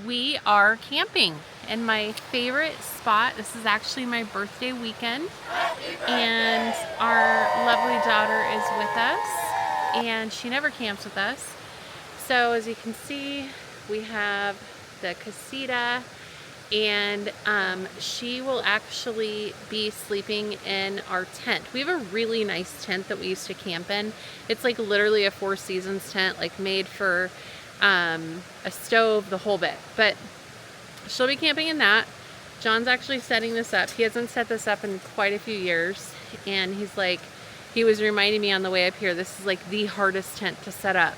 we are camping in my favorite spot. This is actually my birthday weekend, and our lovely daughter is with us, and she never camps with us. So as you can see, we have the casita, and she will actually be sleeping in our tent. We have a really nice tent that we used to camp in. It's like literally a Four Seasons tent, like made for a stove, the whole bit. But she'll be camping in that. John's actually setting this up. He hasn't set this up in quite a few years, and he was reminding me on the way up here, this is like the hardest tent to set up.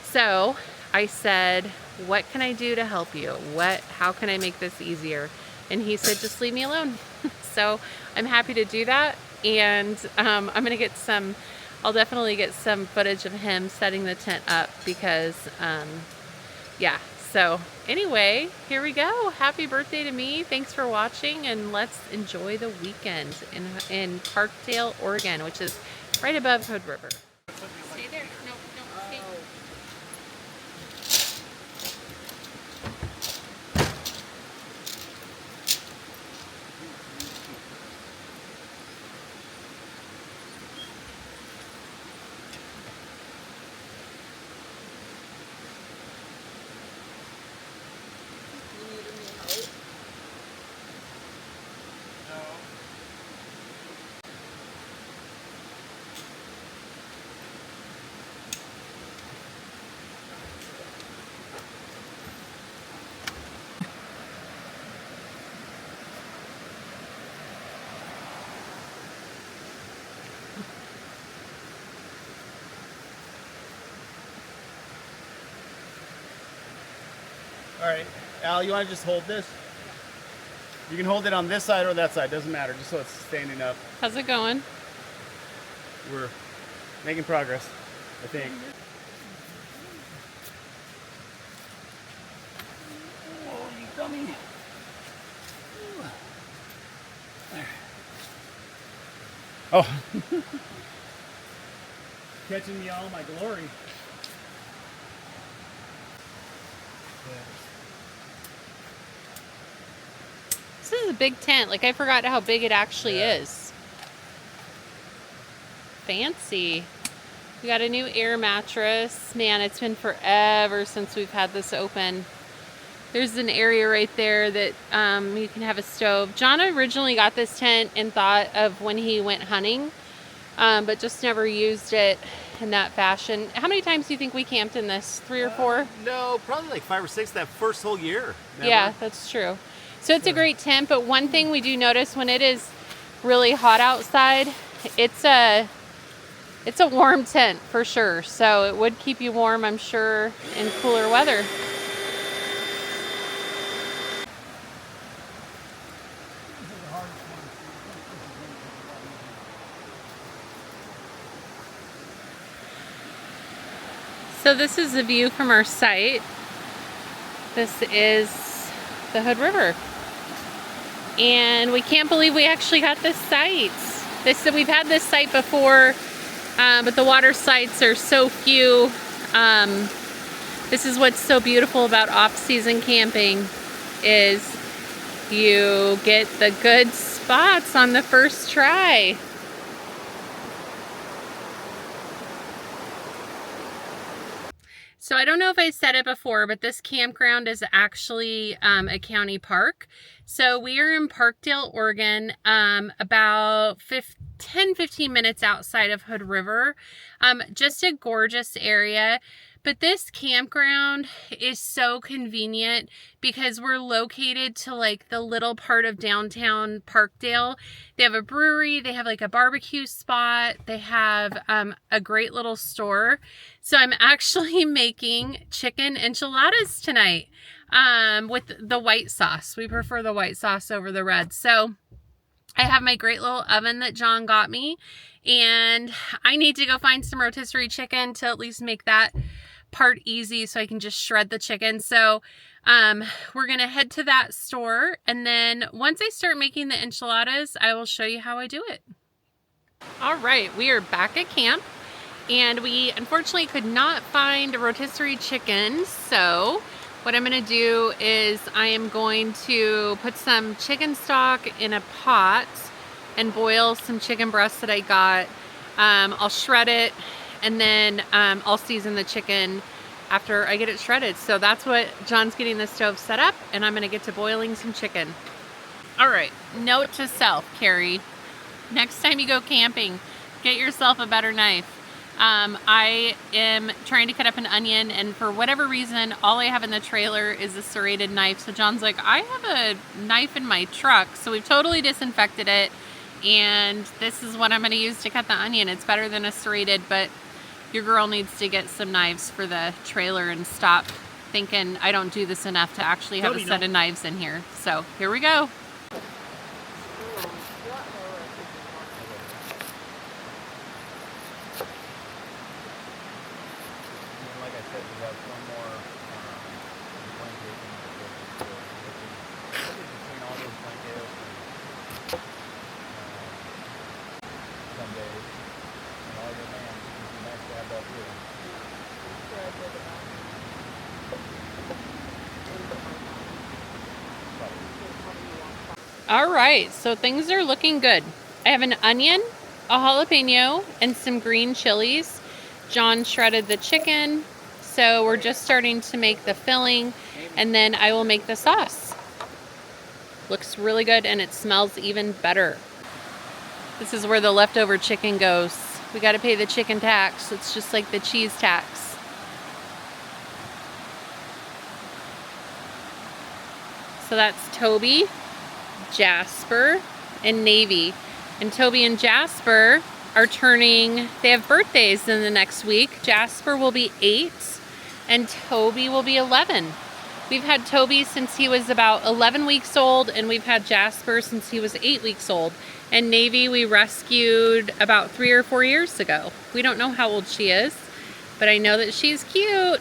So I said, what can I do to help you? How can I make this easier? And he said, just leave me alone. So I'm happy to do that. And I'll definitely get some footage of him setting the tent up because, yeah. So anyway, here we go. Happy birthday to me. Thanks for watching, and let's enjoy the weekend in Parkdale, Oregon, which is right above Hood River. Stay there. No, stay. All right, Al, you want to just hold this? You can hold it on this side or that side, doesn't matter, just so it's standing up. How's it going? We're making progress, I think. Oh, you dummy. Oh. Catching me all in my glory. This is a big tent. Like, I forgot how big it actually is. Fancy. We got a new air mattress. Man, it's been forever since we've had this open. There's an area right there that you can have a stove. John originally got this tent and thought of when he went hunting, but just never used it in that fashion. How many times do you think we camped in this? 3 or 4? No, probably like 5 or 6 that first whole year. Never. Yeah, that's true. So it's a great tent, but one thing we do notice when it is really hot outside, it's a warm tent for sure. So it would keep you warm, I'm sure, in cooler weather. So this is the view from our site. This is the Hood River. And we can't believe we actually got this site. We've had this site before, but the water sites are so few. This is what's so beautiful about off-season camping, is you get the good spots on the first try. So I don't know if I said it before, but this campground is actually a county park. So we are in Parkdale, Oregon, about 10-15 minutes outside of Hood River. Just a gorgeous area. But this campground is so convenient because we're located to like the little part of downtown Parkdale. They have a brewery, they have like a barbecue spot, they have a great little store. So I'm actually making chicken enchiladas tonight with the white sauce. We prefer the white sauce over the red. So I have my great little oven that John got me, and I need to go find some rotisserie chicken to at least make that part easy so I can just shred the chicken. So we're gonna head to that store, and then once I start making the enchiladas, I will show you how I do it. All right, we are back at camp, and we unfortunately could not find a rotisserie chicken, so What I'm gonna do is I am going to put some chicken stock in a pot and boil some chicken breasts that I got. I'll shred it, and then I'll season the chicken after I get it shredded. So that's what John's getting the stove set up, and I'm gonna get to boiling some chicken. All right, note to self, Carrie. Next time you go camping, get yourself a better knife. I am trying to cut up an onion, and for whatever reason, all I have in the trailer is a serrated knife. So John's like, I have a knife in my truck. So we've totally disinfected it, and this is what I'm gonna use to cut the onion. It's better than a serrated, but your girl needs to get some knives for the trailer and stop thinking I don't do this enough to actually have a set of knives in here. So here we go. Like I said, we have one more blanket between all those blankets and Sundays and all your land. It'd be nice to have that too. All right, so things are looking good. I have an onion, a jalapeno, and some green chilies. John shredded the chicken, so we're just starting to make the filling, and then I will make the sauce. Looks really good, and it smells even better. This is where the leftover chicken goes. We got to pay the chicken tax. It's just like the cheese tax. So that's Toby, Jasper, and Navy. And Toby and Jasper are they have birthdays in the next week. Jasper will be 8 and Toby will be 11. We've had Toby since he was about 11 weeks old, and we've had Jasper since he was 8 weeks old. And Navy we rescued about 3 or 4 years ago. We don't know how old she is, but I know that she's cute.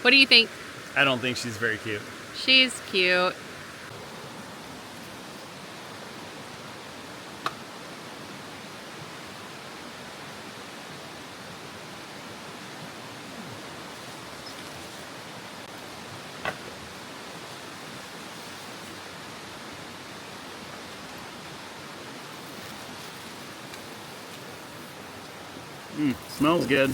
What do you think? I don't think she's very cute. She's cute. Smells good.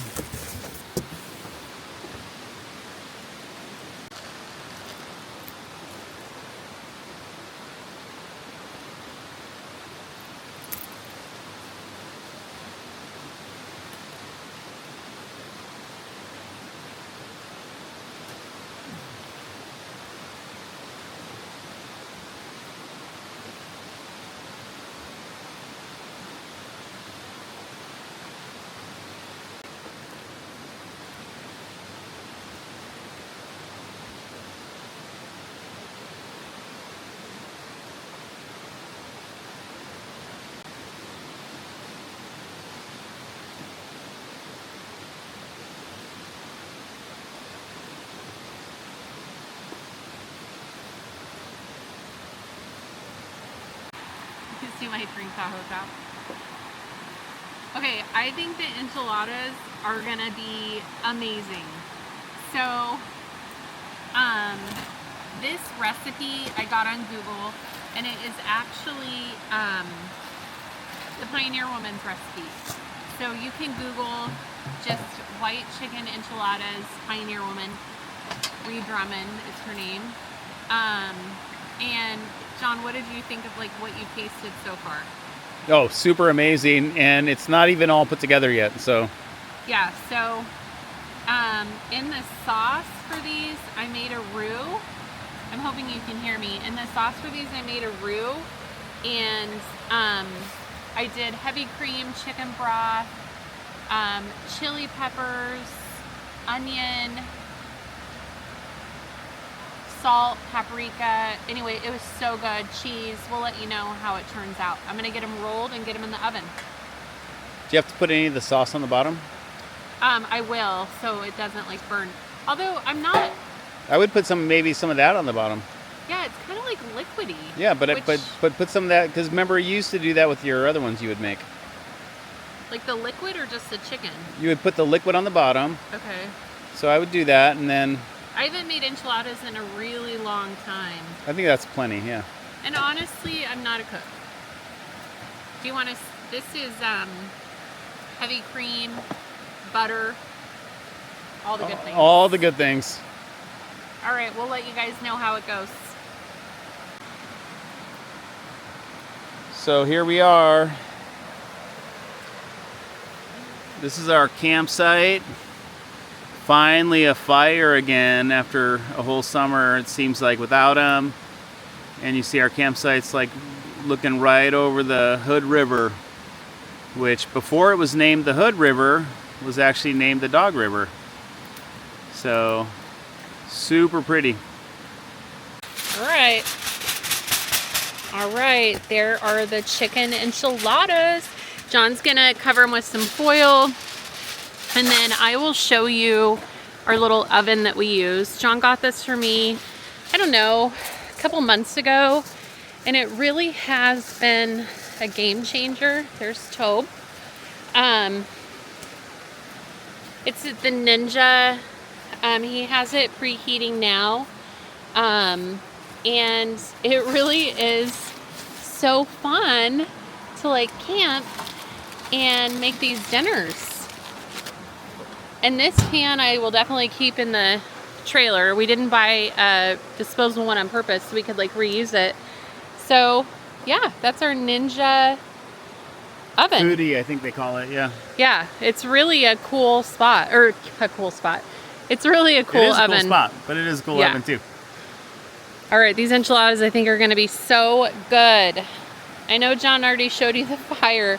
You can see my drink Tahoe top. Okay, I think the enchiladas are gonna be amazing. So, this recipe I got on Google, and it is actually the Pioneer Woman's recipe. So you can Google just white chicken enchiladas, Pioneer Woman. Ree Drummond is her name. And John, what did you think of like what you tasted so far? Oh, super amazing, and it's not even all put together yet. So yeah, so in the sauce for these, I made a roux. I'm hoping you can hear me. In the sauce for these, I made a roux, and I did heavy cream chicken broth, chili peppers, onion, salt, paprika. Anyway, it was so good. Cheese. We'll let you know how it turns out. I'm gonna get them rolled and get them in the oven. do you have to put any of the sauce on the bottom? I will, so it doesn't like burn. Although I'm not. I would put maybe some of that on the bottom. Yeah, it's kind of like liquidy. Yeah, but which, but put some of that, because remember you used to do that with your other ones you would make. like the liquid or just the chicken? You would put the liquid on the bottom. Okay. So I would do that, and then I haven't made enchiladas in a really long time. I think that's plenty, yeah. And honestly, I'm not a cook. Do you want to, this is heavy cream, butter, all the good things. All the good things. All right, we'll let you guys know how it goes. So here we are. This is our campsite. Finally a fire again after a whole summer, it seems like, without them. And you see our campsite's like looking right over the Hood River, which before it was named the Hood River was actually named the Dog River. So super pretty. All right. All right, there are the chicken enchiladas. John's gonna cover them with some foil, and then I will show you our little oven that we use. John got this for me, I don't know, a couple months ago, and it really has been a game changer. There's Tobe. It's the Ninja. He has it preheating now. And it really is so fun to like camp and make these dinners. And this pan I will definitely keep in the trailer. We didn't buy a disposable one on purpose so we could like reuse it. So yeah, that's our Ninja oven. Foodie, I think they call it, yeah. Yeah, it's really a cool spot, or a cool spot. It's really a cool oven. It is a cool spot, but it is a cool oven too. All right, these enchiladas I think are gonna be so good. I know John already showed you the fire.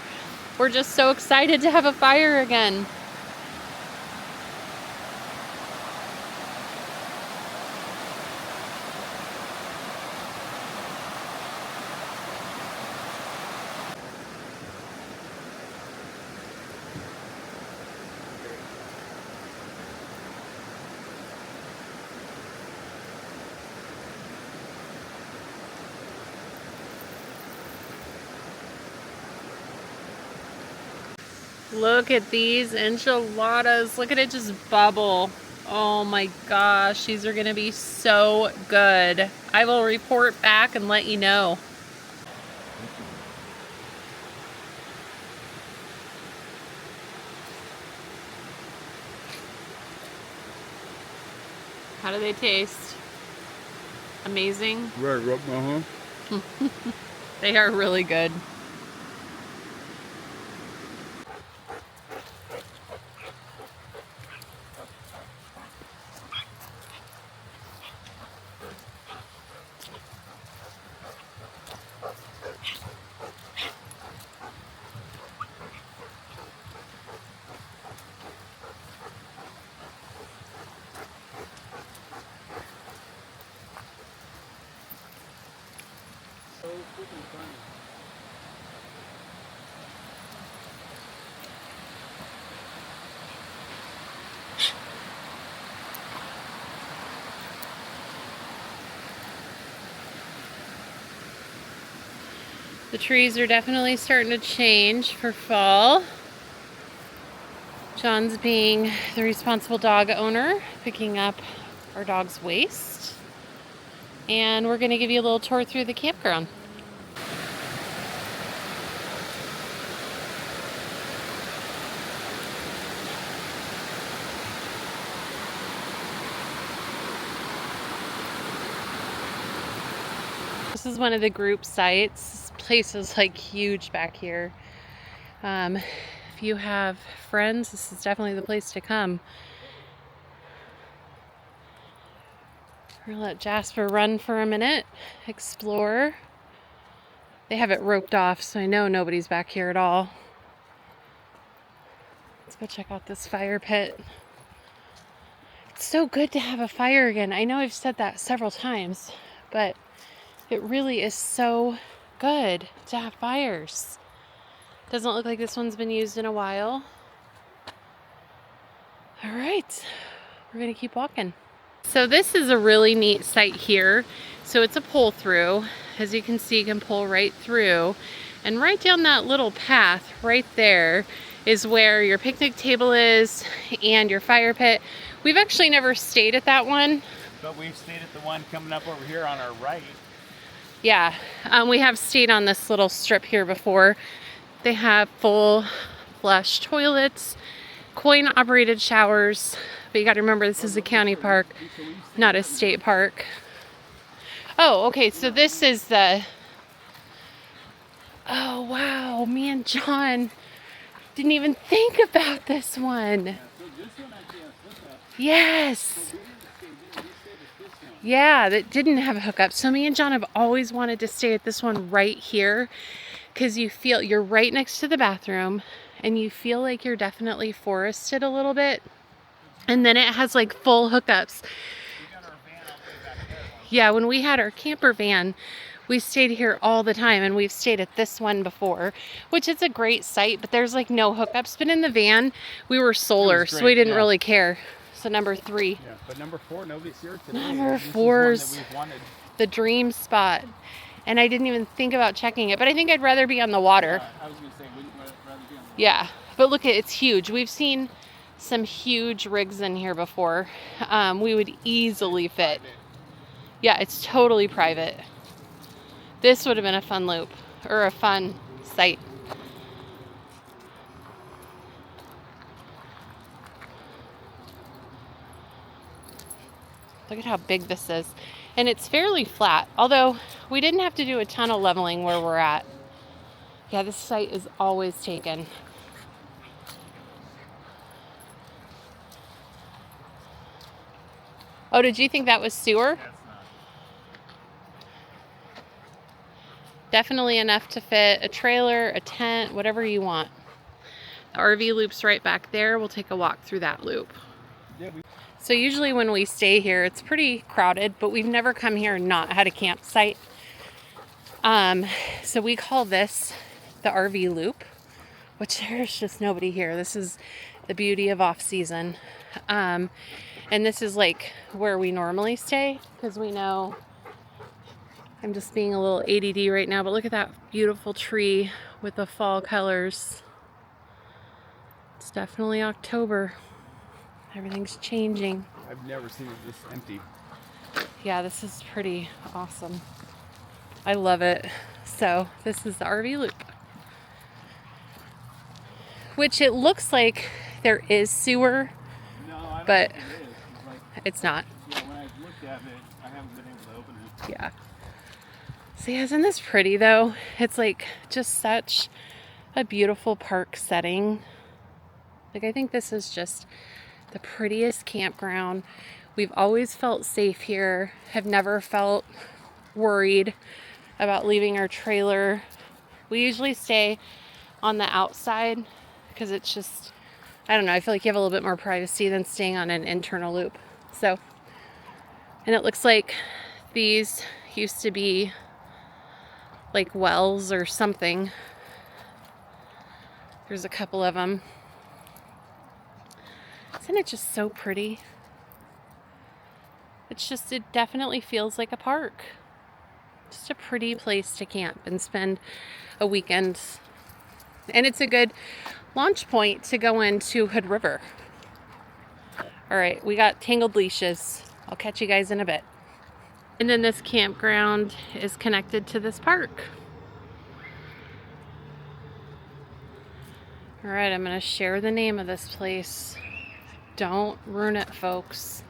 We're just so excited to have a fire again. Look at these enchiladas. Look at it just bubble. Oh my gosh, these are gonna be so good. I will report back and let you know. How do they taste? Amazing? Right, They are really good. The trees are definitely starting to change for fall. John's being the responsible dog owner, picking up our dog's waste. And we're gonna give you a little tour through the campground. This is one of the group sites. This place is like huge back here. If you have friends, this is definitely the place to come. We're gonna let Jasper run for a minute, explore. They have it roped off, so I know nobody's back here at all. Let's go check out this fire pit. It's so good to have a fire again. I know I've said that several times, but it really is so good to have fires. Doesn't look like this one's been used in a while. All right, we're gonna keep walking. So this is a really neat site here. So it's a pull through. As you can see, you can pull right through. And right down that little path right there is where your picnic table is and your fire pit. We've actually never stayed at that one. But we've stayed at the one coming up over here on our right. Yeah, we have stayed on this little strip here before. They have full flush toilets, coin-operated showers, but you got to remember this is a county park, not a state park. Oh, okay, so this is the... Oh, wow, me and John didn't even think about this one. Yes. Yeah, that didn't have a hookup. So me and John have always wanted to stay at this one right here because you feel you're right next to the bathroom and you feel like you're definitely forested a little bit. And then it has like full hookups. Yeah, when we had our camper van, we stayed here all the time, and we've stayed at this one before, which is a great site, but there's like no hookups. But in the van, we were solar, so we didn't really care. So number 3. Yeah, but number 4, nobody's here today. Number 4's the dream spot. And I didn't even think about checking it, but I think I'd rather be on the water. I was going to say, wouldn't you rather be on the water? Yeah, but look, it's huge. We've seen some huge rigs in here before. We would easily fit. Yeah, it's totally private. This would have been a fun loop, or a fun site. Look at how big this is. And it's fairly flat, although we didn't have to do a ton of leveling where we're at. Yeah, this site is always taken. Oh, did you think that was sewer? Definitely enough to fit a trailer, a tent, whatever you want. The RV loop's right back there. We'll take a walk through that loop. So usually when we stay here, it's pretty crowded, but we've never come here and not had a campsite. So we call this the RV loop, which there's just nobody here. This is the beauty of off season. And this is like where we normally stay because we know I'm just being a little ADD right now, but look at that beautiful tree with the fall colors. It's definitely October. Everything's changing. I've never seen it this empty. Yeah, this is pretty awesome. I love it. So this is the RV loop, which it looks like there is sewer, but it's not. Yeah, when I've looked at it, I haven't been able to open it. Yeah. See, isn't this pretty though? It's like just such a beautiful park setting. Like, I think this is just the prettiest campground. We've always felt safe here, have never felt worried about leaving our trailer. We usually stay on the outside because it's just, I don't know, I feel like you have a little bit more privacy than staying on an internal loop. So, and it looks like these used to be like wells or something. There's a couple of them. Isn't it just so pretty? It's just, it definitely feels like a park. Just a pretty place to camp and spend a weekend. And it's a good launch point to go into Hood River. All right, we got tangled leashes. I'll catch you guys in a bit. And then this campground is connected to this park. All right, I'm gonna share the name of this place. Don't ruin it, folks.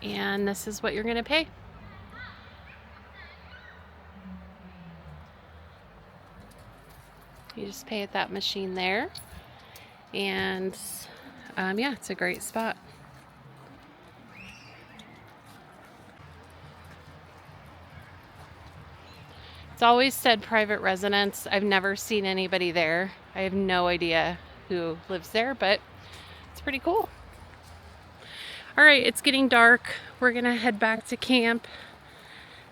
And this is what you're gonna pay. You just pay at that machine there. And yeah, it's a great spot. It's always said private residence. I've never seen anybody there. I have no idea who lives there, but it's pretty cool. All right, it's getting dark. We're gonna head back to camp,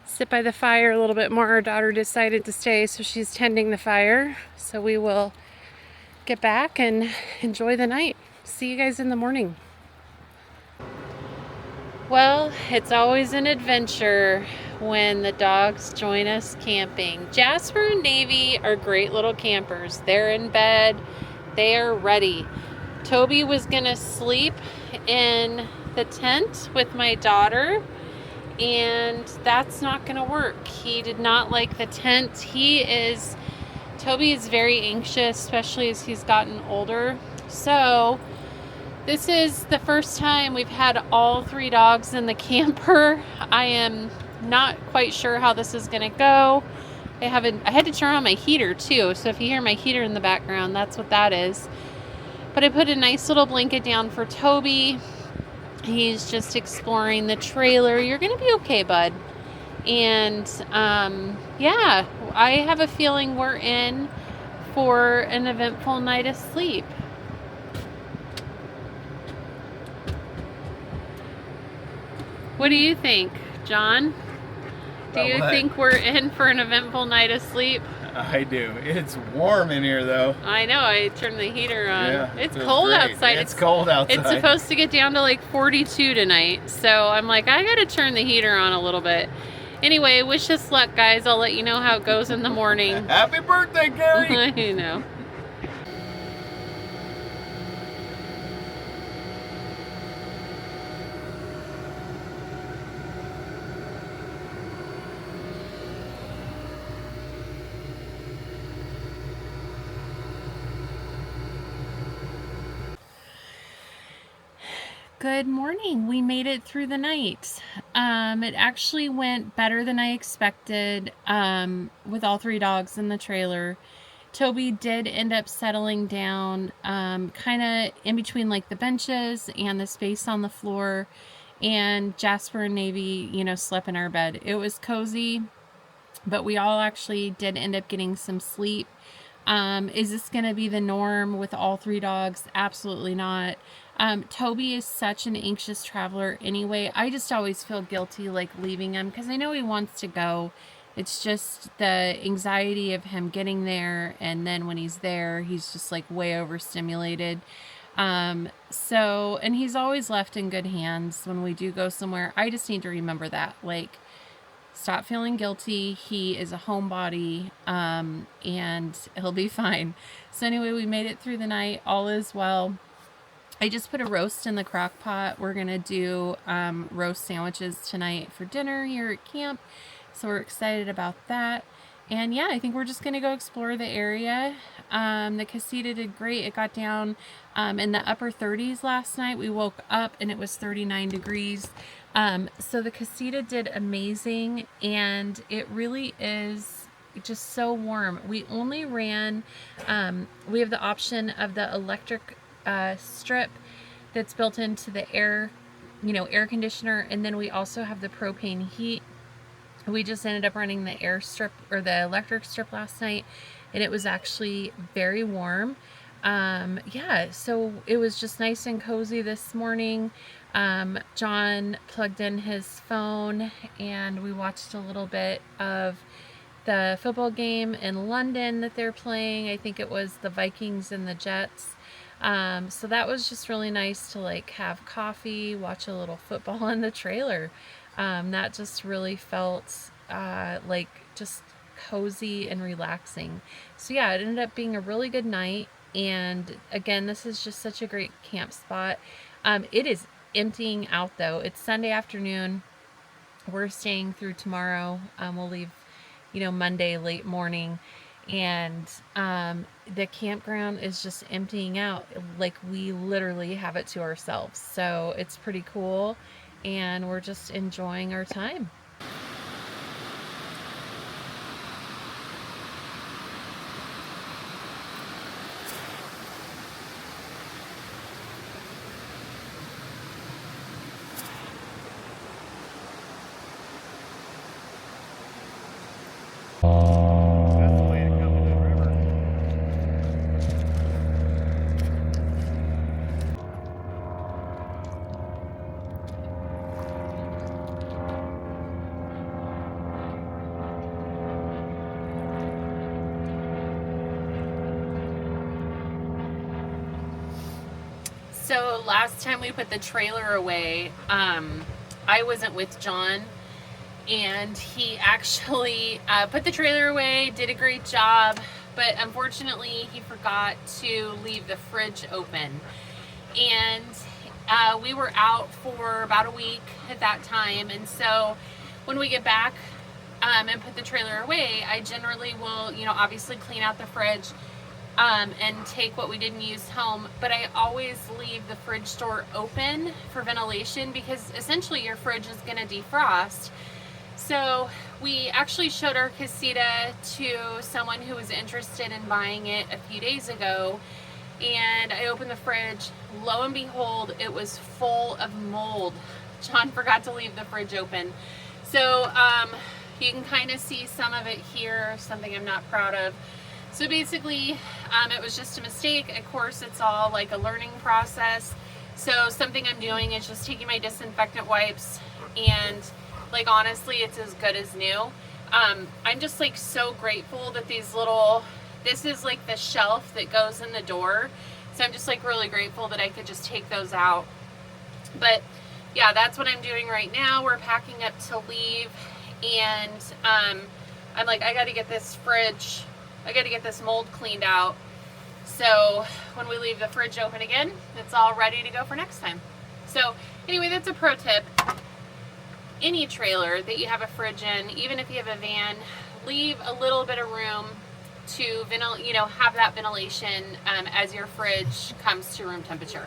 sit by the fire a little bit more. Our daughter decided to stay, so she's tending the fire. So we will get back and enjoy the night. See you guys in the morning. Well, it's always an adventure when the dogs join us camping. Jasper and Navy are great little campers. They're in bed. They are ready. Toby was gonna sleep in the tent with my daughter, and that's not gonna work. He did not like the tent. Toby is very anxious, especially as he's gotten older. So this is the first time we've had all 3 dogs in the camper. I am not quite sure how this is gonna go. I had to turn on my heater too, so if you hear my heater in the background, that's what that is. But I put a nice little blanket down for Toby. He's just exploring the trailer. You're gonna be okay, bud. And yeah, I have a feeling we're in for an eventful night of sleep. What do you think, John? Do you think we're in for an eventful night of sleep? I do. It's warm in here though. I know, I turned the heater on. Yeah, it's cold great. outside. It's cold outside. It's supposed to get down to like 42 tonight. So I'm like, I gotta turn the heater on a little bit. Anyway, wish us luck, guys. I'll let you know how it goes in the morning. Happy birthday, Gary! I know. Good morning. We made it through the night. It actually went better than I expected with all 3 dogs in the trailer. Toby did end up settling down kind of in between like the benches and the space on the floor, and Jasper and Navy, slept in our bed. It was cozy, but we all actually did end up getting some sleep. Is this going to be the norm with all 3 dogs? Absolutely not. Toby is such an anxious traveler anyway. I just always feel guilty like leaving him because I know he wants to go. It's just the anxiety of him getting there, and then when he's there, he's just like way overstimulated. And he's always left in good hands when we do go somewhere. I just need to remember that, like, stop feeling guilty. He is a homebody, and he'll be fine. So anyway, we made it through the night. All is well. I just put a roast in the crock pot. We're going to do roast sandwiches tonight for dinner here at camp. So we're excited about that. And yeah, I think we're just going to go explore the area. The casita did great. It got down in the upper 30s last night. We woke up and it was 39 degrees. So the casita did amazing, and it really is just so warm. We only ran, we have the option of the electric strip that's built into the air conditioner, and then we also have the propane heat. We just ended up running the air strip or the electric strip last night, and it was actually very warm. Yeah, so it was just nice and cozy this morning. John plugged in his phone and we watched a little bit of the football game in London that they're playing. I think it was the Vikings and the Jets. So that was just really nice to like have coffee, watch a little football in the trailer. That just really felt like just cozy and relaxing. So yeah, it ended up being a really good night. And again, this is just such a great camp spot. It is emptying out though. It's Sunday afternoon. We're staying through tomorrow. We'll leave, Monday late morning. And the campground is just emptying out. Like, we literally have it to ourselves. So it's pretty cool. And we're just enjoying our time. That's the way to come into the river. So last time we put the trailer away, I wasn't with John, and he actually put the trailer away, did a great job, but unfortunately he forgot to leave the fridge open. And we were out for about a week at that time, and so when we get back and put the trailer away, I generally will, you know, obviously clean out the fridge and take what we didn't use home, but I always leave the fridge door open for ventilation because essentially your fridge is going to defrost. So we actually showed our casita to someone who was interested in buying it a few days ago, and I opened the fridge. Lo and behold, it was full of mold. John forgot to leave the fridge open. So you can kind of see some of it here, something I'm not proud of. So basically, it was just a mistake. Of course, it's all like a learning process. So something I'm doing is just taking my disinfectant wipes, and like honestly, it's as good as new. I'm just like so grateful that these little, this is like the shelf that goes in the door. So I'm just like really grateful that I could just take those out. But yeah, that's what I'm doing right now. We're packing up to leave, and I'm like, I got to get this fridge, I got to get this mold cleaned out. So when we leave the fridge open again, it's all ready to go for next time. So anyway, that's a pro tip. Any trailer that you have a fridge in, even if you have a van, leave a little bit of room to have that ventilation as your fridge comes to room temperature.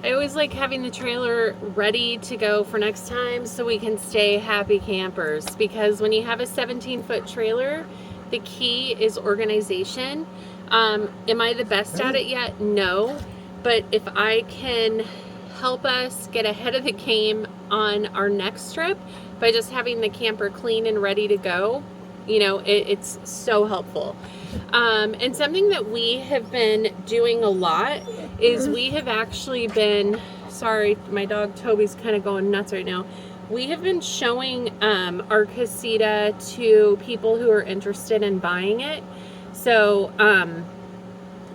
I always like having the trailer ready to go for next time so we can stay happy campers, because when you have a 17-foot trailer, the key is organization. Am I the best at it yet? No. But if I can help us get ahead of the game on our next trip by just having the camper clean and ready to go, you know, it's so helpful. And something that we have been doing a lot is we have actually been, sorry, my dog Toby's kind of going nuts right now. We have been showing our casita to people who are interested in buying it. So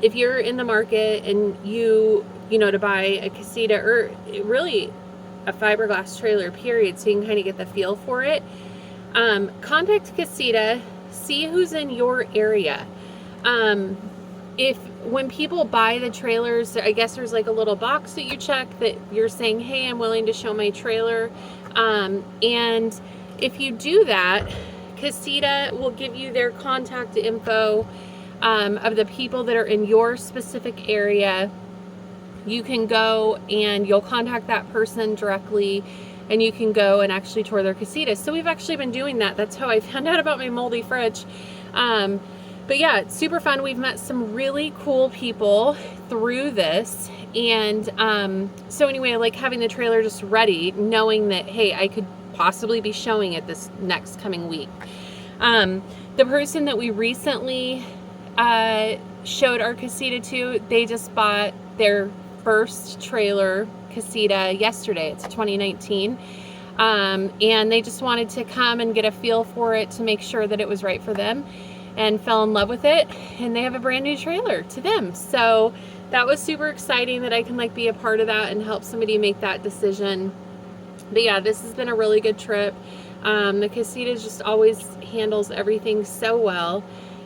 if you're in the market and you know, to buy a casita or really a fiberglass trailer period, so you can kind of get the feel for it, contact casita, see who's in your area. When people buy the trailers, I guess there's like a little box that you check that you're saying, hey, I'm willing to show my trailer. And if you do that, casita will give you their contact info of the people that are in your specific area. You can go and you'll contact that person directly, and you can go and actually tour their casita. So we've actually been doing that. That's how I found out about my moldy fridge. But yeah, it's super fun. We've met some really cool people through this. And so anyway, I like having the trailer just ready, knowing that, hey, I could possibly be showing it this next coming week. The person that we recently showed our casita to, they just bought their first trailer casita yesterday. It's 2019. And they just wanted to come and get a feel for it to make sure that it was right for them, and fell in love with it, and they have a brand new trailer to them. So that was super exciting that I can like be a part of that and help somebody make that decision. But yeah, this has been a really good trip. The casita just always handles everything so well,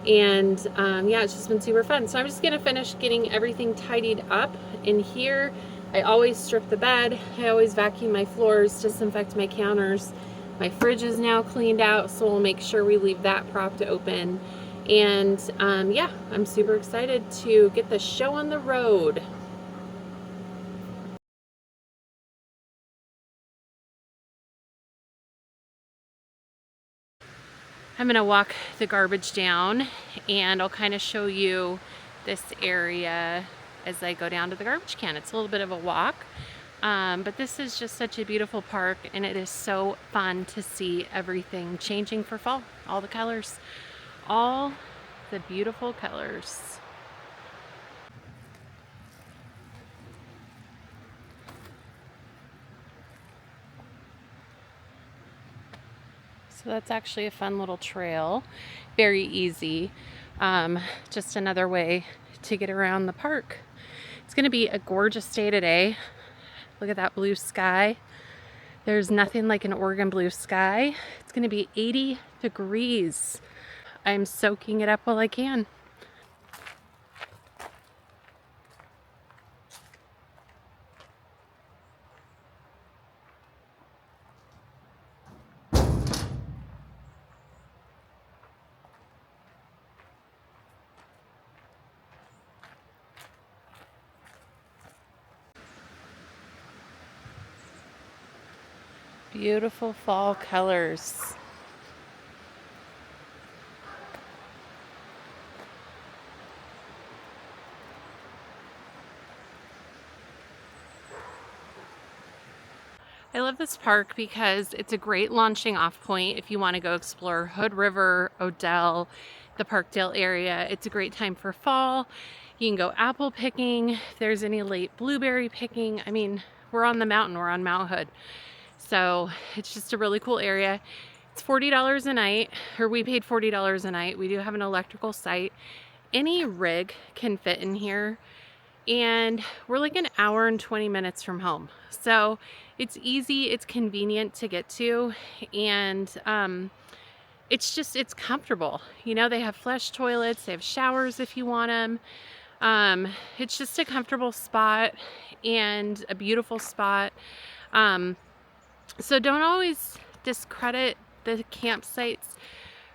and yeah, it's just been super fun. So I'm just gonna finish getting everything tidied up in here. I always strip the bed, I always vacuum my floors, disinfect my counters. My fridge is now cleaned out, so we'll make sure we leave that propped open. And yeah, I'm super excited to get the show on the road. I'm gonna walk the garbage down, and I'll kind of show you this area as I go down to the garbage can. It's a little bit of a walk. But this is just such a beautiful park, and it is so fun to see everything changing for fall. All the colors, all the beautiful colors. So that's actually a fun little trail, very easy. Just another way to get around the park. It's going to be a gorgeous day today. Look at that blue sky. There's nothing like an Oregon blue sky. It's gonna be 80 degrees. I'm soaking it up while I can. Beautiful fall colors. I love this park because it's a great launching off point if you want to go explore Hood River, Odell, the Parkdale area. It's a great time for fall. You can go apple picking, if there's any late blueberry picking. I mean, we're on the mountain, we're on Mount Hood. So it's just a really cool area. It's $40 a night, or we paid $40 a night. We do have an electrical site. Any rig can fit in here, and we're like an hour and 20 minutes from home. So it's easy, it's convenient to get to, and it's comfortable. You know, they have flush toilets, they have showers if you want them. It's just a comfortable spot and a beautiful spot. So don't always discredit the campsites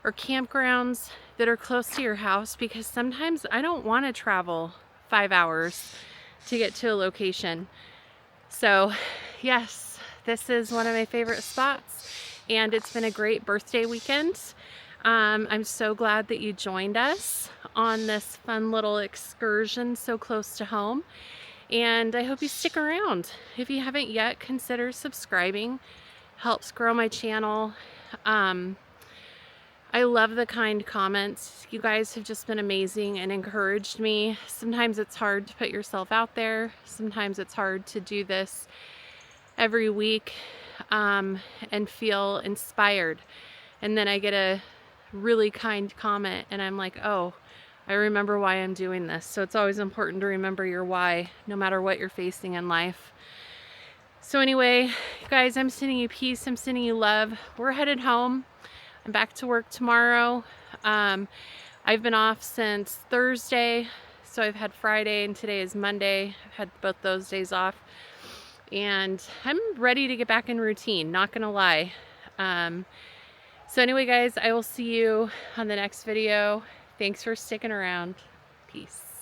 or campgrounds that are close to your house, because sometimes I don't want to travel 5 hours to get to a location. So yes, this is one of my favorite spots, and it's been a great birthday weekend. I'm so glad that you joined us on this fun little excursion so close to home, and I hope you stick around. If you haven't yet, consider subscribing. Helps grow my channel. I love the kind comments. You guys have just been amazing and encouraged me. Sometimes it's hard to put yourself out there. Sometimes it's hard to do this every week and feel inspired. And then I get a really kind comment and I'm like, oh, I remember why I'm doing this. So it's always important to remember your why, no matter what you're facing in life. So anyway, guys, I'm sending you peace. I'm sending you love. We're headed home. I'm back to work tomorrow. I've been off since Thursday, so I've had Friday and today is Monday. I've had both those days off, and I'm ready to get back in routine, not gonna lie. So anyway, guys, I will see you on the next video. Thanks for sticking around. Peace.